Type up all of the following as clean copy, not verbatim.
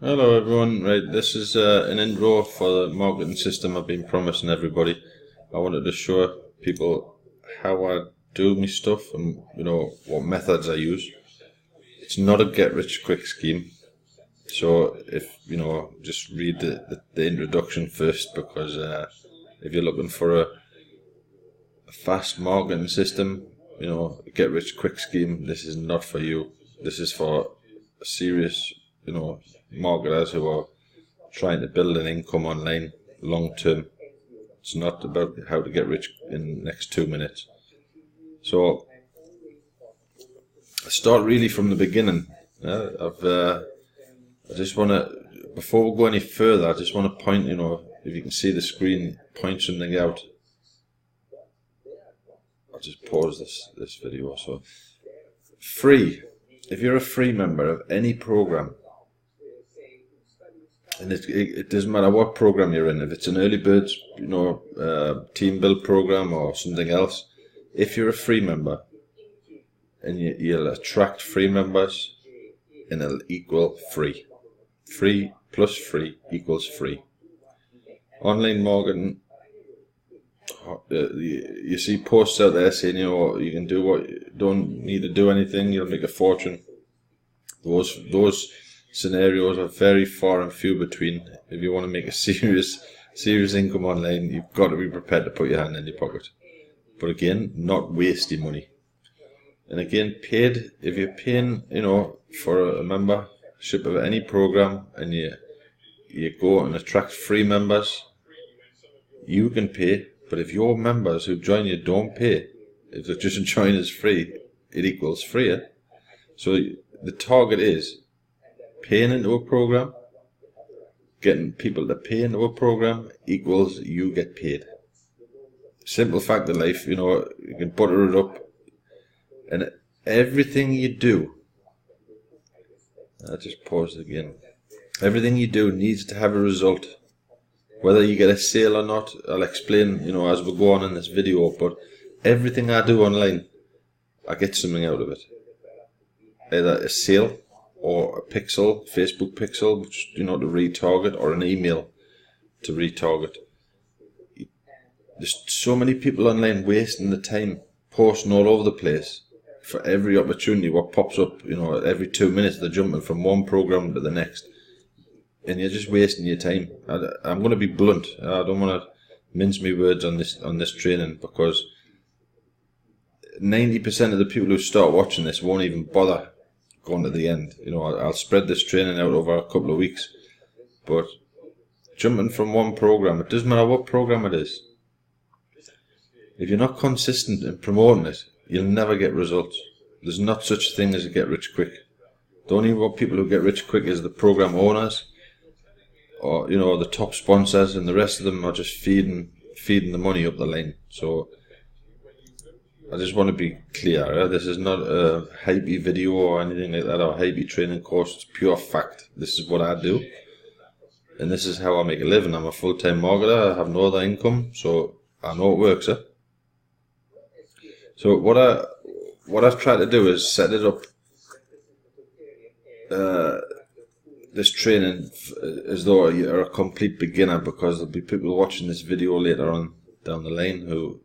Hello everyone, right, this is an intro for the marketing system I've been promising everybody. I wanted to show people how I do my stuff and what methods I use. It's not a get rich quick scheme, so if just read the introduction first, because if you're looking for a fast marketing system, a get rich quick scheme, this is not for you. This is for serious marketers who are trying to build an income online long term. It's not about how to get rich in the next 2 minutes. So I start really from the beginning. I just want to, before we go any further, I just want to point, if you can see the screen, point something out. I'll just pause this video. So free. If you're a free member of any program, and it doesn't matter what program you're in, if it's an early birds, team build program or something else, if you're a free member, and you'll attract free members, and it'll equal free. Free plus free equals free. Online marketing, you see posts out there saying, you can do what, you don't need to do anything, you'll make a fortune. Those scenarios are very far and few between. If you want to make a serious income online, you've got to be prepared to put your hand in your pocket. But again, not waste your money. And again, paid, if you're paying, for a membership of any program, and you go and attract free members, you can pay. But if your members who join you don't pay, if they're just join as free, it equals free. So the target is paying into a program, getting people to pay into a program equals you get paid. Simple fact of life, you can butter it up, and everything you do, I'll just pause again, everything you do needs to have a result. Whether you get a sale or not, I'll explain, as we go on in this video, but everything I do online, I get something out of it. Either a sale, or a pixel, Facebook pixel, which, to retarget, or an email to retarget. There's so many people online wasting the time, posting all over the place for every opportunity what pops up, every 2 minutes they're jumping from one program to the next, and you're just wasting your time. I'm going to be blunt. I don't want to mince my words on this training, because 90% of the people who start watching this won't even bother going to the end. I'll spread this training out over a couple of weeks, but jumping from one program, it doesn't matter what program it is, if you're not consistent in promoting it, you'll never get results. There's not such a thing as a get rich quick. The only people who get rich quick is the program owners, or the top sponsors, and the rest of them are just feeding the money up the line. So I just want to be clear, this is not a hypey video or anything like that, or a hypey training course. It's pure fact. This is what I do, and this is how I make a living. I'm a full-time marketer. I have no other income, so I know it works. So what I've tried to do is set it up, this training, as though you're a complete beginner, because there'll be people watching this video later on down the line who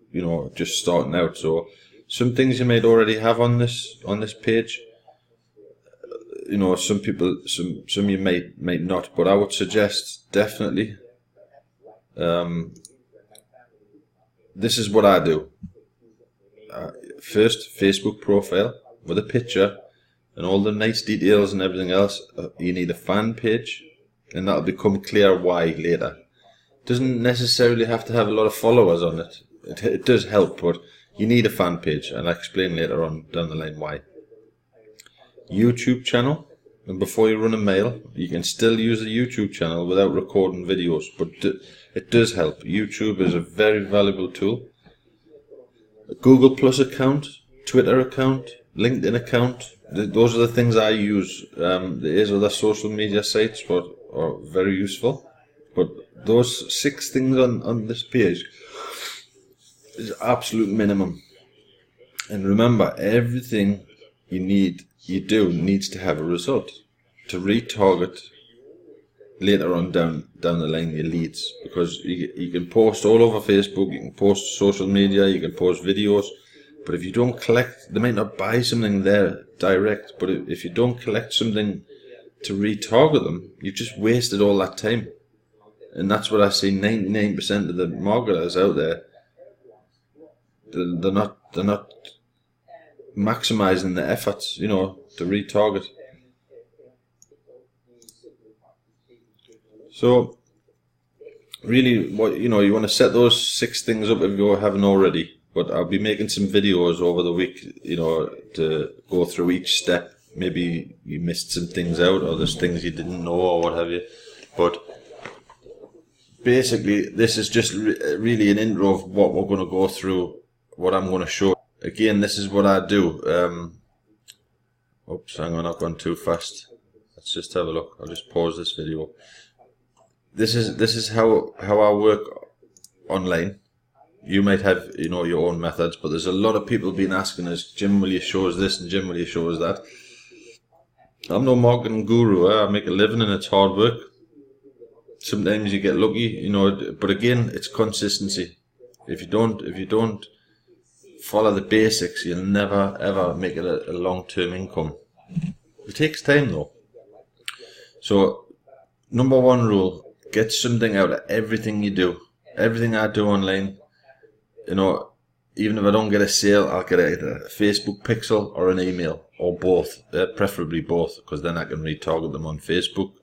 just starting out. So some things you might already have on this page, some people, some you might not, but I would suggest definitely, this is what I do. First, Facebook profile with a picture and all the nice details and everything else. You need a fan page, and that'll become clear why later. It doesn't necessarily have to have a lot of followers on it. It does help, but you need a fan page, and I'll explain later on down the line why. YouTube channel, and before you run a mail, you can still use a YouTube channel without recording videos, but it does help. YouTube is a very valuable tool. A Google Plus account, Twitter account, LinkedIn account, those are the things I use. There is other social media sites but are very useful, but those 6 things on this page is absolute minimum. And remember, everything you do needs to have a result. To retarget later on down the line your leads, because you can post all over Facebook, you can post social media, you can post videos, but if you don't collect, they might not buy something there direct, but if you don't collect something to retarget them, you've just wasted all that time. And that's what I see 99% of the marketers out there, they're not maximizing the efforts, you know, to retarget. So really, what you want to set those 6 things up if you haven't already. But I'll be making some videos over the week, you know, to go through each step. Maybe you missed some things out, or there's things you didn't know, or what have you. But basically, this is just really an intro of what we're going to go through, what I'm going to show. Again, this is what I do. Oops, hang on, I've gone too fast. Let's just have a look. I'll just pause this video. This is how I work online. You might have, you know, your own methods, but there's a lot of people been asking us, Jim, will you show us this, and Jim, will you show us that? I'm no marketing guru. I make a living and it's hard work. Sometimes you get lucky, you know, but again, it's consistency. If you don't follow the basics, you'll never ever make it a long-term income. It takes time though. So, number 1 rule, get something out of everything you do. Everything I do online, you know, even if I don't get a sale, I'll get a Facebook pixel or an email, or both, preferably both, because then I can retarget them on Facebook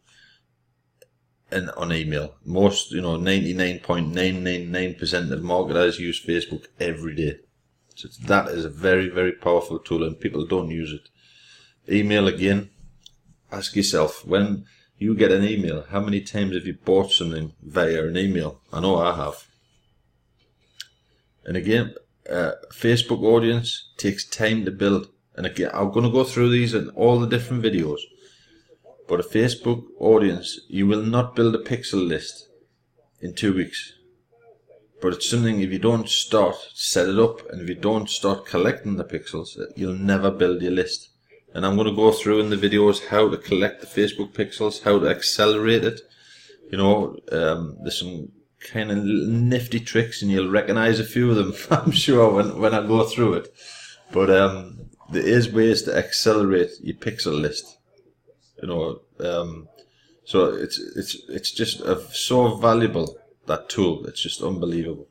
and on email. Most, you know, 99.999% of marketers use Facebook every day. So that is a very, very powerful tool, and people don't use it. Email, again, ask yourself, when you get an email, how many times have you bought something via an email? I know I have. And again, Facebook audience takes time to build. And again, I'm going to go through these in all the different videos. But a Facebook audience, you will not build a pixel list in 2 weeks. But it's something, if you don't set it up, and if you don't start collecting the pixels, you'll never build your list. And I'm going to go through in the videos how to collect the Facebook pixels, how to accelerate it. You know, there's some kind of nifty tricks, and you'll recognize a few of them, I'm sure, when I go through it. But there is ways to accelerate your pixel list. You know, so it's just so valuable, that tool. It's just unbelievable.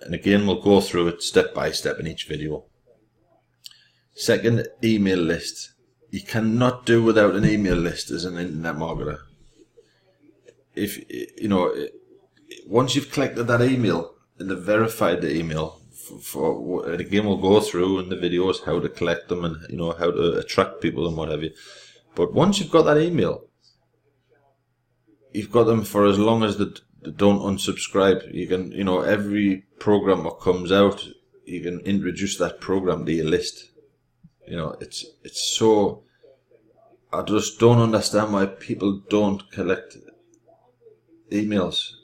And again, we'll go through it step by step in each video. Second, email list. You cannot do without an email list as an internet marketer. If you know, once you've collected that email and they've verified the email, and again, we'll go through in the videos how to collect them, and you know, how to attract people and what have you. But once you've got that email, you've got them for as long as they don't unsubscribe. You can, you know, every program that comes out, you can introduce that program to your list. You know, it's so, I just don't understand why people don't collect emails.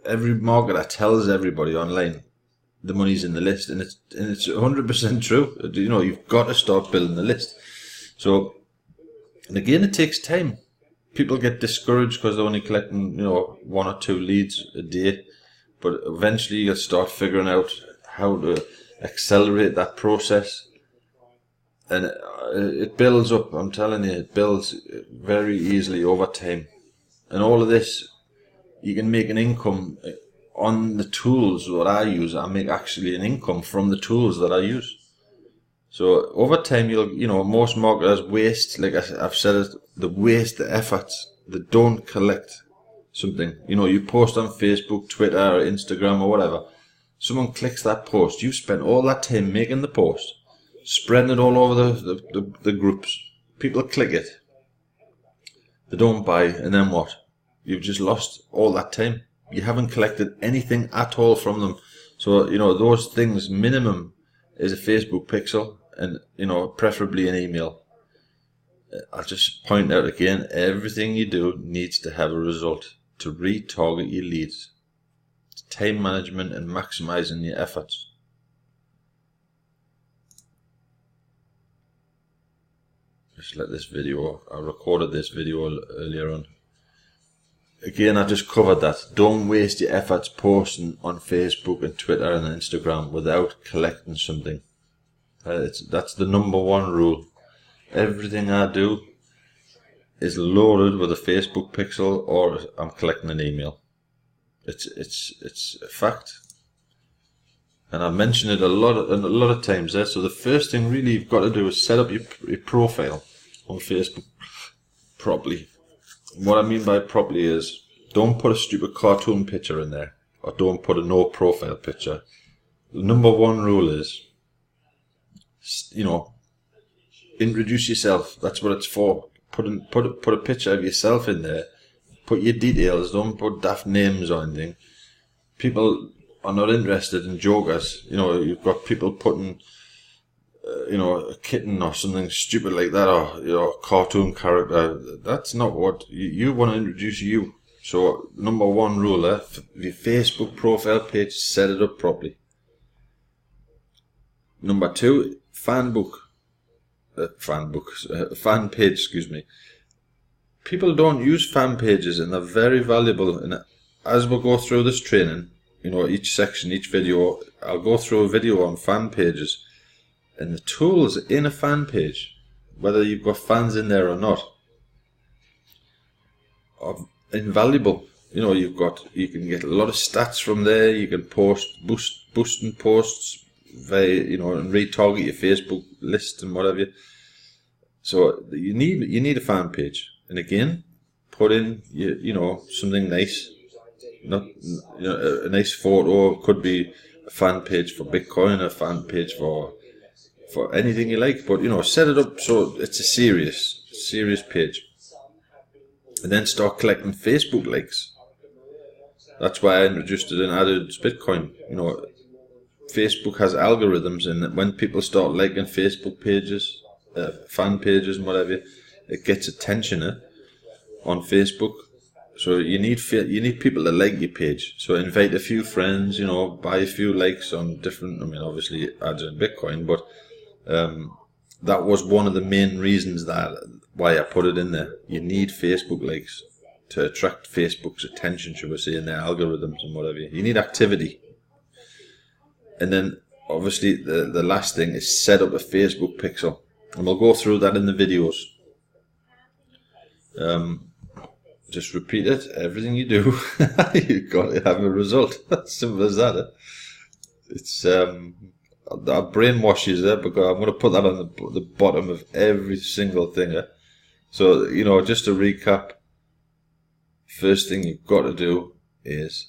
Every marketer tells everybody online the money's in the list, and it's 100% true. You know, you've got to start building the list. So, and again, it takes time. People get discouraged because they're only collecting, you know, 1 or 2 leads a day. But eventually you'll start figuring out how to accelerate that process. And it builds up, I'm telling you, it builds very easily over time. And all of this, you can make an income on the tools that I use. I make actually an income from the tools that I use. So over time, you know, most marketers waste, like I've said it, they waste the efforts. They don't collect something. You know, you post on Facebook, Twitter, or Instagram, or whatever. Someone clicks that post. You spent all that time making the post, spreading it all over the groups. People click it. They don't buy, and then what? You've just lost all that time. You haven't collected anything at all from them. So, you know, those things, minimum is a Facebook pixel, and, you know, preferably an email. I'll just point out again, everything you do needs to have a result to retarget your leads. It's time management and maximizing your efforts. Just let this video, I recorded this video earlier on. again, I just covered that. Don't waste your efforts posting on Facebook and Twitter and Instagram without collecting something. That's the #1 rule. Everything I do is loaded with a Facebook pixel, or I'm collecting an email. It's a fact, and I mentioned it a lot of times there. So the first thing really you've got to do is set up your profile on Facebook properly. And what I mean by properly is, don't put a stupid cartoon picture in there, or don't put a no profile picture. The #1 rule is, introduce yourself. That's what it's for. Put a picture of yourself in there. Put your details. Don't put daft names or anything. People are not interested in jokers. You've got people putting, a kitten or something stupid like that, or a cartoon character. That's not what you want to introduce you. So #1 rule, your Facebook profile page, set it up properly. #2, fan page, excuse me. People don't use fan pages, and they're very valuable. And as we go through this training, each section, each video, I'll go through a video on fan pages, and the tools in a fan page, whether you've got fans in there or not, are invaluable. You can get a lot of stats from there. You can boosting posts, and retarget your Facebook list and whatever. So you need a fan page, and again, put in something nice, not a nice photo. It could be a fan page for Bitcoin, a fan page for anything you like, but set it up so it's a serious page, and then start collecting Facebook likes. That's why I introduced it in AdWords Bitcoin. Facebook has algorithms, and when people start liking Facebook pages, fan pages and whatever, it gets attention on Facebook. So you need people to like your page. So invite a few friends, buy a few likes on different. Obviously AdWords Bitcoin, but that was one of the main reasons why I put it in there. You need Facebook likes to attract Facebook's attention, should we say, in their algorithms and whatever. You need activity. And then obviously the last thing is set up a Facebook pixel, and we'll go through that in the videos. Just repeat it. Everything you do, you've got to have a result. Simple as that. It's our brainwashes there, because I'm going to put that on the bottom of every single thing. So just to recap, first thing you've got to do is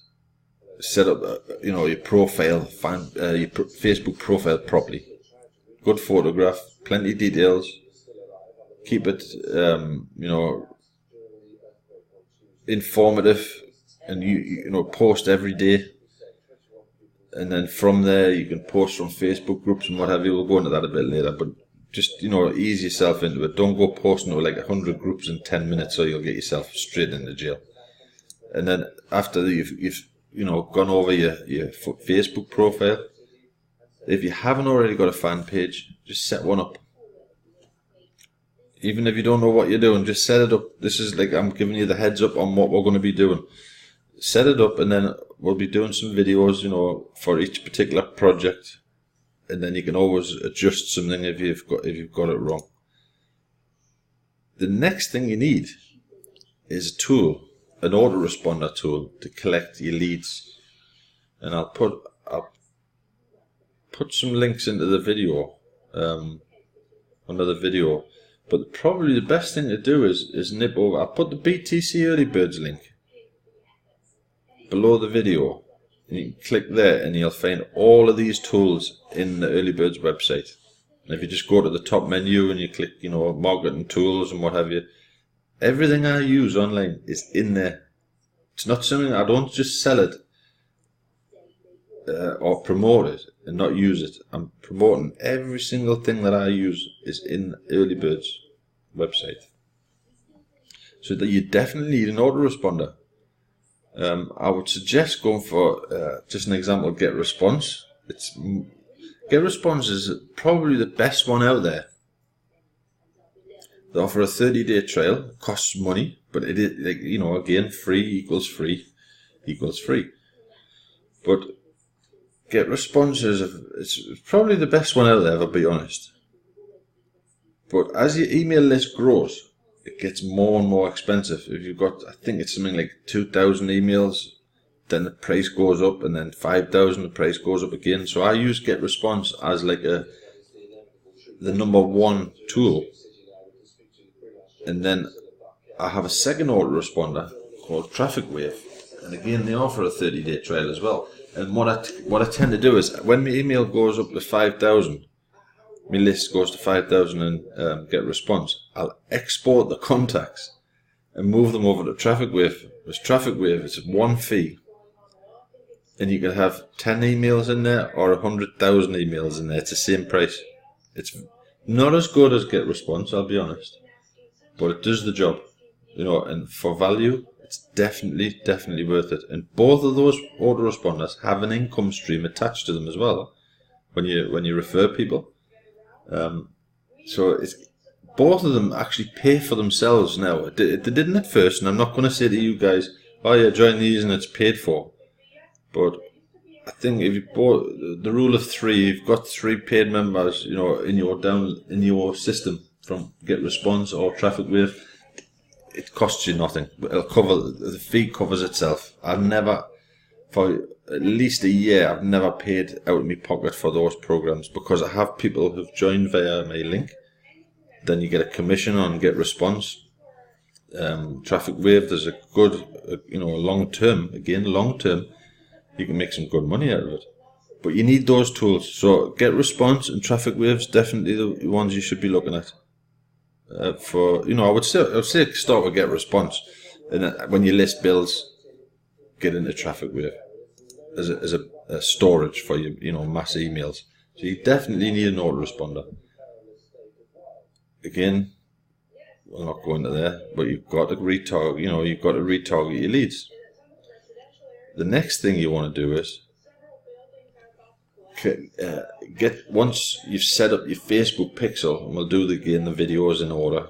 set up your profile, your Facebook profile properly. Good photograph, plenty of details. Keep it informative, and you post every day. And then from there you can post from Facebook groups and what have you. We'll go into that a bit later, but just ease yourself into it. Don't go posting to like 100 groups in 10 minutes, or you'll get yourself straight into jail. And then after you've gone over your Facebook profile, if you haven't already got a fan page, just set one up. Even if you don't know what you're doing, just set it up. This is like, I'm giving you the heads up on what we're going to be doing. Set it up, and then we'll be doing some videos, for each particular project, and then you can always adjust something if you've got it wrong. The next thing you need is a tool, an autoresponder tool, to collect your leads, and I'll put some links into the video, another video. But probably the best thing to do is nip over. I'll put the BTC Early Birds link below the video, and you can click there, and you'll find all of these tools in the Early Birds website. And if you just go to the top menu and you click, marketing tools and what have you, everything I use online is in there. It's not something, I don't just sell it or promote it and not use it. I'm promoting every single thing that I use is in Early Birds website. So that you definitely need an autoresponder. I would suggest going for just an example, GetResponse. GetResponse is probably the best one out there. They offer a 30-day trial, costs money, But it is, like, you know, again, free equals free equals free. But GetResponse it's probably the best one out there, I'll be honest. But as your email list grows, it gets more and more expensive. If you've got, I think it's something like 2,000 emails, then the price goes up, and then 5,000, the price goes up again. So I use GetResponse as like the number one tool. And then I have a second autoresponder called TrafficWave. And again, they offer a 30-day trial as well. And what I tend to do is, when my email goes up to 5,000, my list goes to 5,000 and GetResponse, I'll export the contacts and move them over to TrafficWave. Because TrafficWave, it's one fee, and you can have 10 emails in there or 100,000 emails in there. It's the same price. It's not as good as GetResponse, I'll be honest, but it does the job, you know. And for value, it's definitely worth it. And both of those autoresponders have an income stream attached to them as well when you refer people. So it's, both of them actually pay for themselves now. They didn't at first, and I'm not going to say to you guys, oh yeah, join these and it's paid for. But I think if you bought the rule of three, you've got 3 paid members, you know, in your system from GetResponse or TrafficWave, it costs you nothing. It'll cover, the fee covers itself. I've never, for at least a year, I've never paid out of my pocket for those programs, because I have people who've joined via my link. Then you get a commission on GetResponse. TrafficWave, there's a good, you know, long term, you can make some good money out of it. But you need those tools. So GetResponse and TrafficWave's definitely the ones you should be looking at. For, you know, I would say start with GetResponse, and when your list builds, get into TrafficWave as a storage for your, you know, mass emails. So you definitely need an autoresponder. Again, we'll not go into there, but you've got to retarget. You know, you've got to retarget your leads. The next thing you want to do is once you've set up your Facebook pixel, and we'll do the videos in order.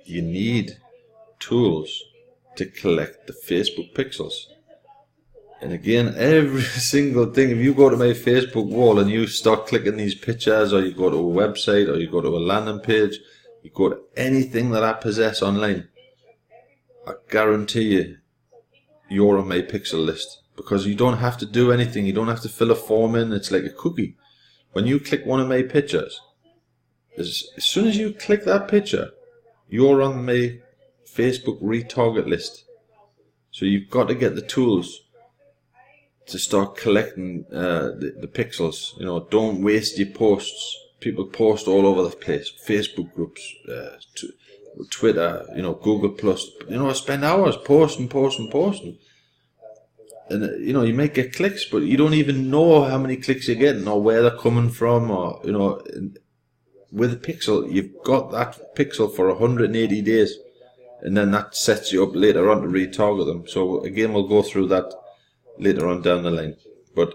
You need tools to collect the Facebook pixels. And again, every single thing, if you go to my Facebook wall and you start clicking these pictures, or you go to a website, or you go to a landing page, you go to anything that I possess online, I guarantee you, you're on my pixel list. Because you don't have to do anything. You don't have to fill a form in. It's like a cookie. When you click one of my pictures, as soon as you click that picture, you're on my Facebook retarget list. So you've got to get the tools to start collecting the pixels. You know, don't waste your posts. People post all over the place. Facebook groups, Twitter, you know, Google Plus. You know, spend hours posting. And, you know, you might get clicks, but you don't even know how many clicks you're getting or where they're coming from, or, you know, with a pixel, you've got that pixel for 180 days, and then that sets you up later on to retarget them. So again, we'll go through that later on down the line. But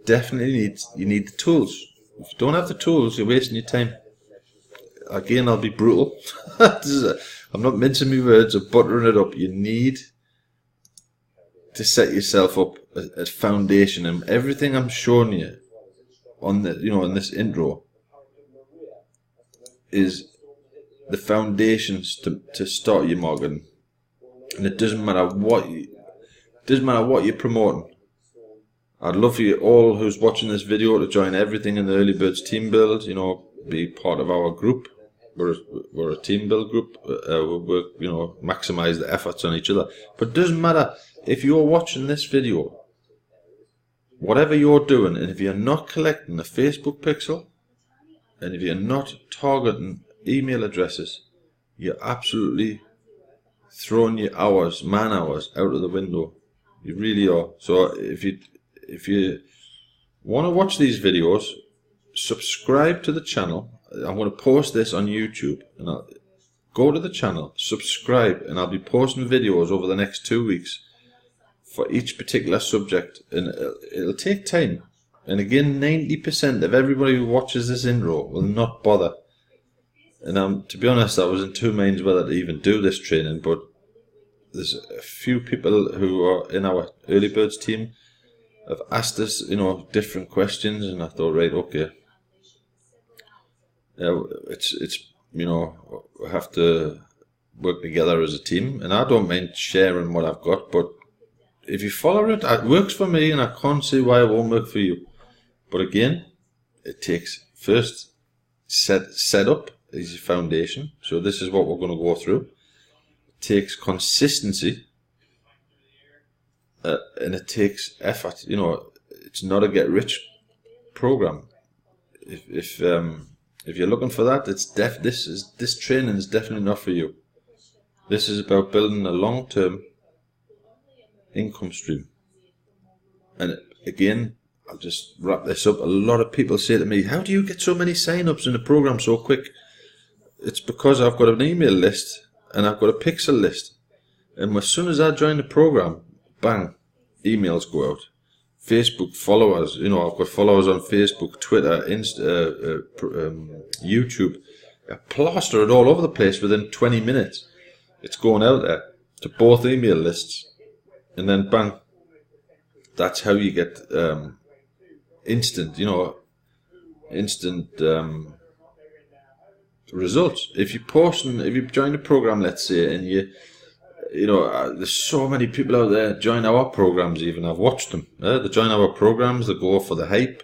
definitely you need the tools. If you don't have the tools, you're wasting your time. Again, I'll be brutal. I'm not mincing my words or buttering it up. You need to set yourself up a foundation, and everything I'm showing you on the, you know, in this intro is the foundations to start your marketing. And it doesn't matter what you're promoting. I'd love for you all who's watching this video to join everything in the Early Birds team build. You know, be part of our group. We're a team build group. We work, you know, maximize the efforts on each other. But it doesn't matter. If you're watching this video, whatever you're doing, and if you're not collecting the Facebook pixel, and if you're not targeting email addresses, you're absolutely throwing your hours, man hours, out of the window. You really are. So if you want to watch these videos, subscribe to the channel. I'm going to post this on YouTube, and I'll go to the channel, subscribe, and I'll be posting videos over the next 2 weeks for each particular subject, and it'll take time. And again, 90% of everybody who watches this intro will not bother. And to be honest, I was in two minds whether to even do this training, but there's a few people who are in our early birds team have asked us, different questions, and I thought, right, okay, it's we have to work together as a team, and I don't mind sharing what I've got, but if you follow it, it works for me, and I can't see why it won't work for you. But again, it takes first set up is your foundation. So this is what we're going to go through. It takes consistency, and it takes effort. It's not a get rich program. If you're looking for that, this training is definitely not for you. This is about building a long-term income stream. And again, I'll just wrap this up. A lot of people say to me, how do you get so many sign-ups in the program so quick? It's because I've got an email list and I've got a pixel list. And as soon as I join the program, bang, emails go out. Facebook followers, I've got followers on Facebook, Twitter, YouTube. I plaster it all over the place within 20 minutes. It's going out there to both email lists. And then bang, that's how you get instant results. If you join the program, let's say, and there's so many people out there join our programs. Even I've watched them. They join our programs, they go for the hype,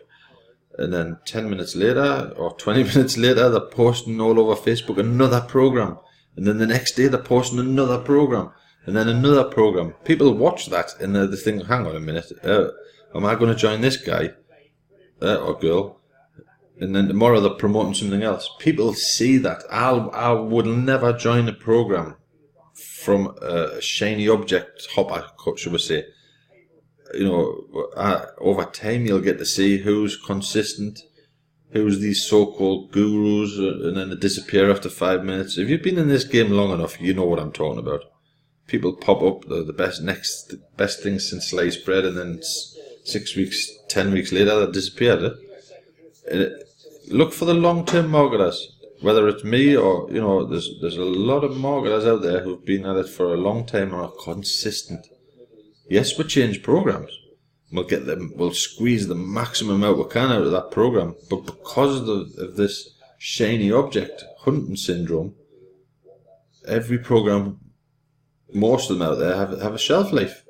and then 10 minutes later or 20 minutes later, they're posting all over Facebook another program, and then the next day they're posting another program, and then another program. People watch that and they think, hang on a minute, am I going to join this guy or girl? And then tomorrow they're promoting something else. People see that. I would never join a program from a shiny object hopper, should we say. Over time you'll get to see who's consistent, who's these so-called gurus, and then they disappear after 5 minutes. If you've been in this game long enough, you know what I'm talking about. People pop up, the best things since sliced bread, and then 6 weeks, 10 weeks later, they disappeared. Look for the long-term marketers, whether it's me or, there's a lot of marketers out there who've been at it for a long time and are consistent. Yes, we change programs. We'll squeeze the maximum out we can out of that program, but because of this shiny object hunting syndrome, every program, most of them out there have a shelf life.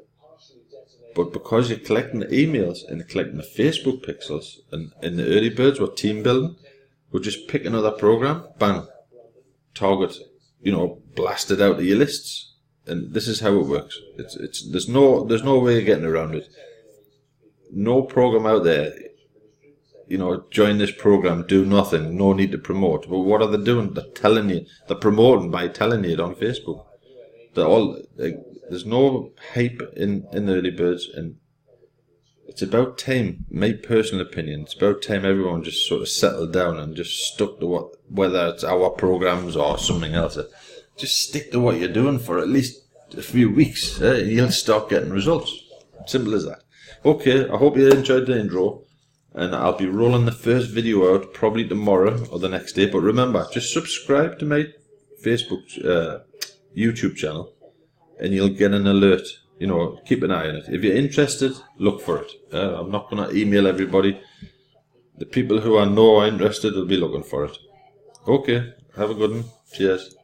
But because you're collecting the emails and collecting the Facebook pixels, and in the early birds, we're team building, we'll just pick another program, bang, target, blast it out of your lists. And this is how it works. There's no way of getting around it. No program out there, join this program, do nothing, no need to promote. But what are they doing? They're promoting by telling you it on Facebook. There's no hype in the early birds, and it's about time, my personal opinion, it's about time everyone just sort of settled down and just stuck to whether it's our programs or something else, just stick to what you're doing for at least a few weeks. You'll start getting results. Simple as that. Okay, I hope you enjoyed the intro, and I'll be rolling the first video out probably tomorrow or the next day. But remember, just subscribe to my Facebook, YouTube channel, and you'll get an alert. Keep an eye on it. If you're interested, look for it. I'm not going to email everybody. The people who I know are interested will be looking for it. Okay, have a good one. Cheers.